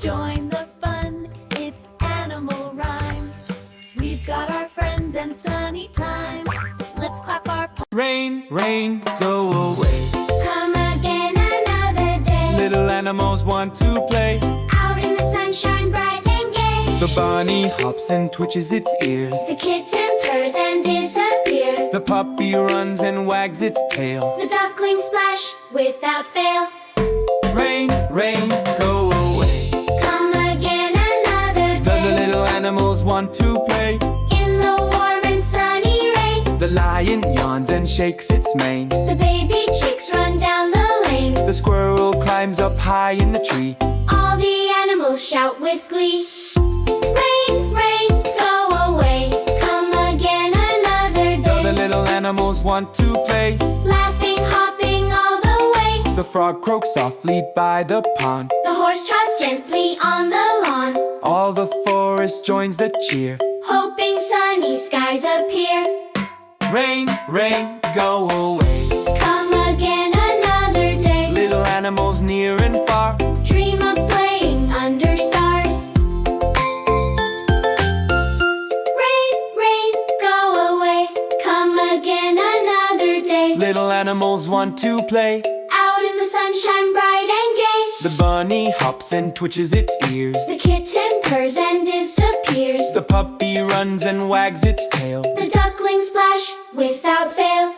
join the fun. It's animal rhyme. We've got our friends and sunny time. Let's clap our paws. Rain, rain, go away. Come again another day. Little animals want to play. Out in the sunshine bright and gay. The bunny hops and twitches its ears. The kitten purrs and disappears. The puppy runs and wags its tail. The ducklings splash without fail. Rain, rain, go away. Come again another The day. little animals want to play. In the warm and sunny rain. The lion yawns and shakes its mane. The baby chicks run down the lane. The squirrel climbs up high in the tree. All the animals shout with glee. Rain, rain, go away. Come again another day. The little animals want to play. Laughing, hopping all the way. The frog croaks softly by the pond. The horse trots gently on the lawn. All the forest joins the cheer. Hoping sunny skies appear. Rain, rain, go away. Come again another day. Little animals near and far. Dream of playing under stars. Rain, rain, go away. Come again another day. Little animals want to play. Out in the sunshine bright and gay. The bunny hops and twitches its ears. The kitten purrs and disappears. The puppy runs and wags its tail. The ducklings splash without fail.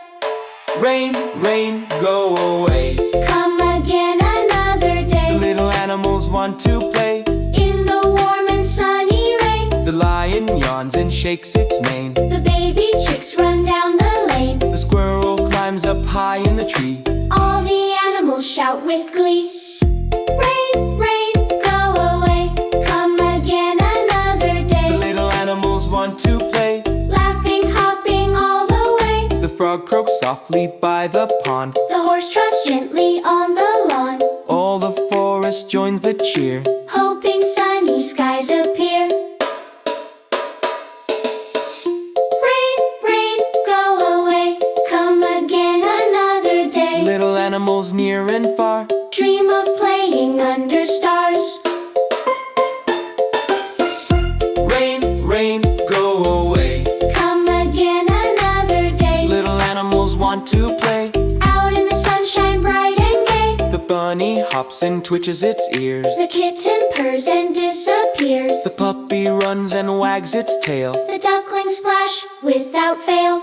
Rain, rain, go away. Come again another day. Little animals want to play. In the warm and sunny rain. The lion yawns and shakes its mane. The baby chicks run down the lane. The squirrel climbs up high in the tree. All the animals shout with glee. Rain, rain, go away. Come again another The day. little animals want to play. Laughing, hopping all the way. The frog croaks softly by the pond. The horse trots gently on the lawn. All the forest joins the cheer. Hoping sunny skies appear. Rain, rain, go away. Come again another day. Little animals near and far. Dream of playing under stars. Rain, rain, go away. Come again another day. Little animals want to play. Out in the sunshine bright and gay. The bunny hops and twitches its ears. The kitten purrs and disappears. The puppy runs and wags its tail. The ducklings splash without fail.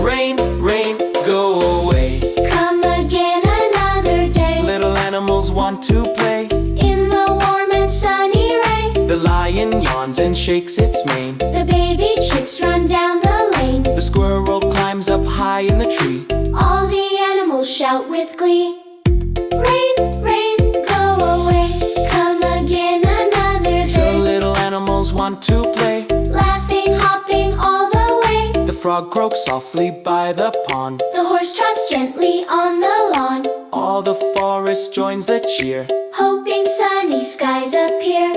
Rain, rain, go away. Come again another day. Little animals want to play. In the warm and sunny rain. The lion yawns and shakes its mane. The baby chicks run down the lane. The squirrel climbs up high in the tree. All the animals shout with glee. Rain, rain, go away. Come again another The day. little animals want to play. Laughing, hopping all the way. The frog croaks softly by the pond. The horse trots gently on the lawn. All the forest joins the cheer. Hoping sunny skies appear.